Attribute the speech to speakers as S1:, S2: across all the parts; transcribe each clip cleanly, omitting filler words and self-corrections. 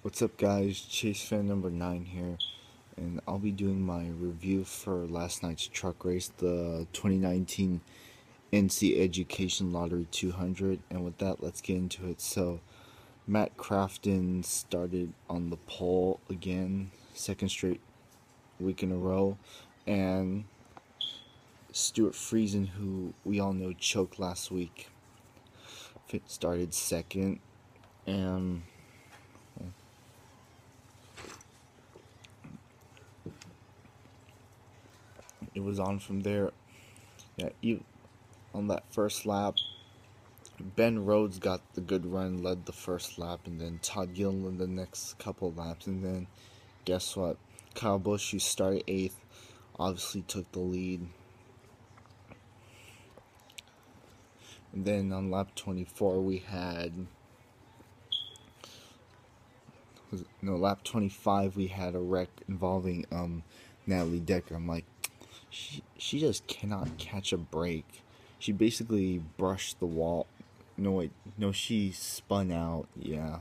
S1: What's up, guys? Chase fan number 9 here, and I'll be doing my review for last night's truck race, the 2019 NC Education Lottery 200. And with that, let's get into it. So, Matt Crafton started on the pole again, second straight week in a row, and Stuart Friesen, who we all know choked last week, started second, and it was on from there. Yeah, on that first lap, Ben Rhodes got the good run, led the first lap, and then Todd Gilliland the next couple laps. And then, guess what? Kyle Busch, who started 8th, obviously took the lead. And then on lap 24, we had... lap 25, we had a wreck involving Natalie Decker. I'm like, she just cannot catch a break. She basically brushed the wall. No, she spun out, yeah,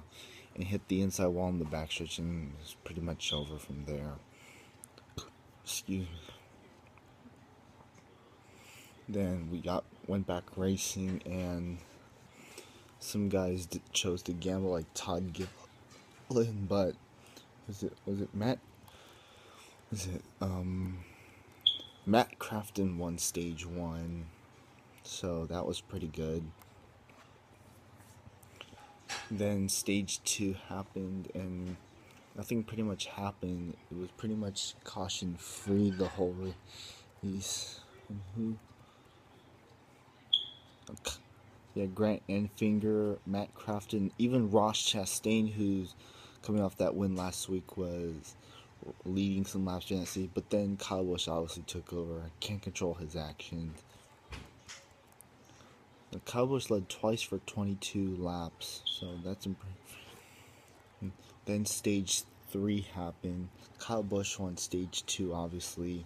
S1: and hit the inside wall in the backstretch, and it was pretty much over from there. Excuse me. Then we went back racing, and some guys chose to gamble, like Todd Gilliland, but was it Matt? Matt Crafton won stage 1, so that was pretty good. Then stage 2 happened, and nothing pretty much happened. It was pretty much caution free the whole race. Yeah, Grant Enfinger, Matt Crafton, even Ross Chastain, who's coming off that win last week, was leading some laps during that seat. But then Kyle Busch obviously took over. Can't control his actions. Kyle Busch led twice for 22 laps, so that's impressive. Then stage 3 happened. Kyle Busch won stage 2, obviously.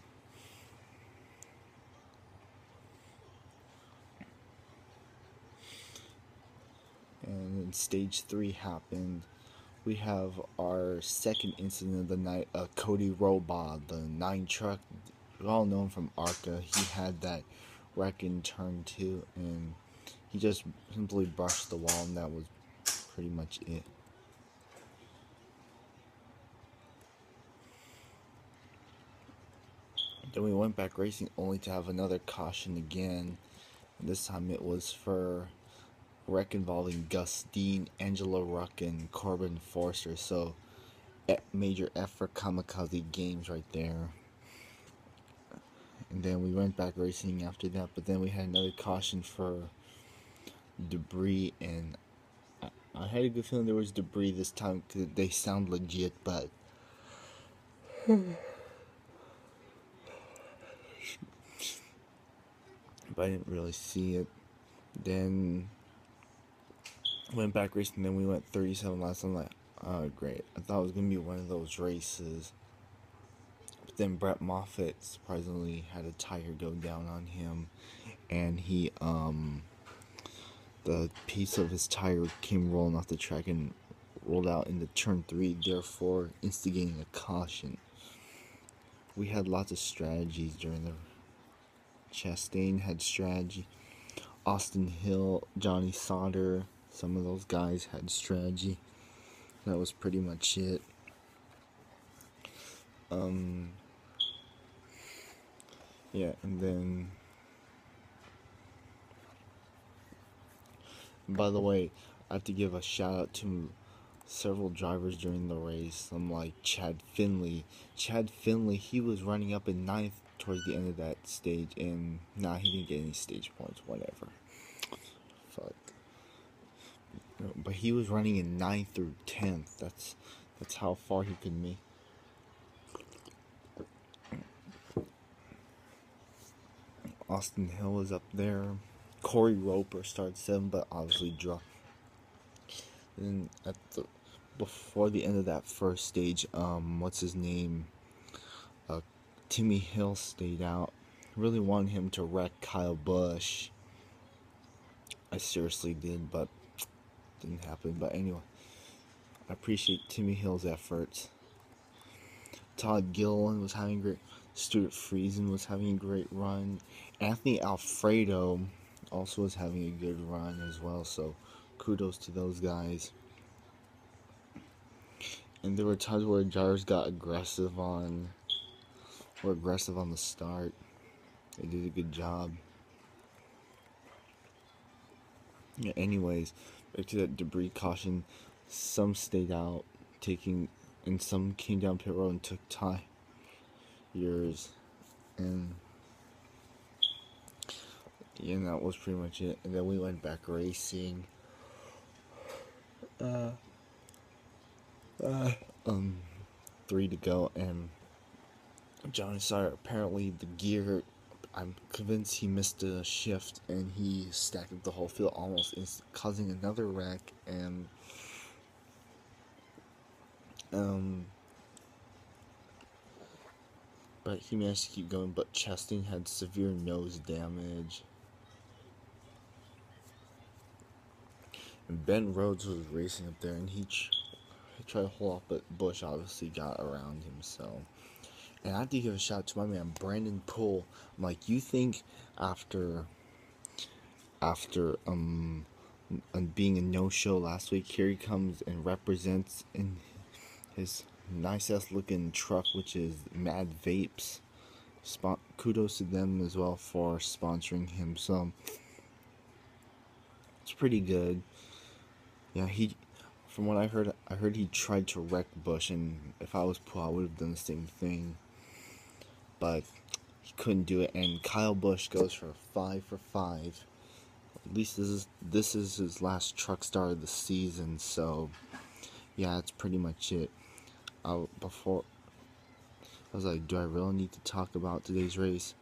S1: And then stage 3 happened. We have our second incident of the night, Cody Robaugh, the 9 truck. We all know him from ARCA. He had that wreck in turn 2, and he just simply brushed the wall, and that was pretty much it. Then we went back racing only to have another caution again. And this time it was for wreck involving Gus Dean, Angela Ruck, and Corbin Forster. So, major F for Kamikaze Games right there. And then we went back racing after that, but then we had another caution for debris, and I had a good feeling there was debris this time because they sound legit, but I didn't really see it. Then went back racing, then we went 37 laps. I'm like, oh great, I thought it was gonna be one of those races. But then Brett Moffitt surprisingly had a tire go down on him, and he the piece of his tire came rolling off the track and rolled out into turn 3, therefore instigating a caution. We had lots of strategies during the... Chastain had strategy. Austin Hill, Johnny Sauter, some of those guys had strategy. That was pretty much it. Yeah, and then... By the way, I have to give a shout out to several drivers during the race. I'm like Chad Finley. Chad Finley, he was running up in 9th towards the end of that stage, and he didn't get any stage points, whatever. Fuck. But he was running in 9th through 10th. That's how far he could make. Austin Hill was up there. Corey Roper started 7th, but obviously dropped. And before the end of that first stage, what's his name? Timmy Hill stayed out. Really wanted him to wreck Kyle Busch. I seriously did, but didn't happen. But anyway, I appreciate Timmy Hill's efforts. Todd Gilliland was having great. Stuart Friesen was having a great run. Anthony Alfredo also was having a good run as well. So kudos to those guys. And there were times where Jars got aggressive on the start. They did a good job. Yeah, anyways, back to that debris caution. Some stayed out, and some came down pit road and took tires. And yeah, that was pretty much it. And then we went back racing. 3 to go, and Johnny Sire, apparently the gear, I'm convinced he missed a shift, and he stacked up the whole field, almost causing another wreck. And but he managed to keep going. But Chastain had severe nose damage. And Ben Rhodes was racing up there, and he tried to hold off, but Busch obviously got around him. So, and I have to give a shout out to my man Brandon Poole. I'm like, you think after being a no-show last week, here he comes and represents in his nice ass looking truck, which is Mad Vapes. Kudos to them as well for sponsoring him. So it's pretty good. Yeah, from what I heard he tried to wreck Busch, and if I was Poole, I would have done the same thing. But he couldn't do it, and Kyle Busch goes for 5 for 5. At least this is his last truck star of the season. So yeah, that's pretty much it. Before I was like, do I really need to talk about today's race?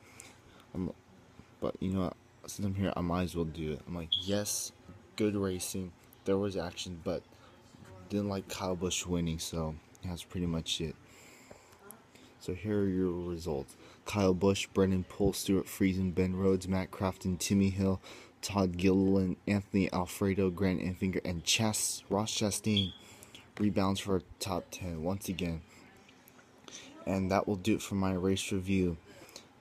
S1: But you know what? Since I'm here, I might as well do it. I'm like, yes, good racing. There was action, but didn't like Kyle Busch winning. So that's pretty much it. So here are your results: Kyle Busch, Brendan Poole, Stuart Friesen, Ben Rhodes, Matt Crafton, Timmy Hill, Todd Gilliland, Anthony Alfredo, Grant Enfinger, and Ross Chastain rebounds for a top 10 once again. And that will do it for my race review.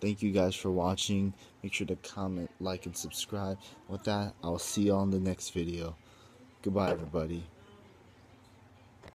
S1: Thank you guys for watching. Make sure to comment, like, and subscribe. With that, I'll see you on the next video. Goodbye, everybody.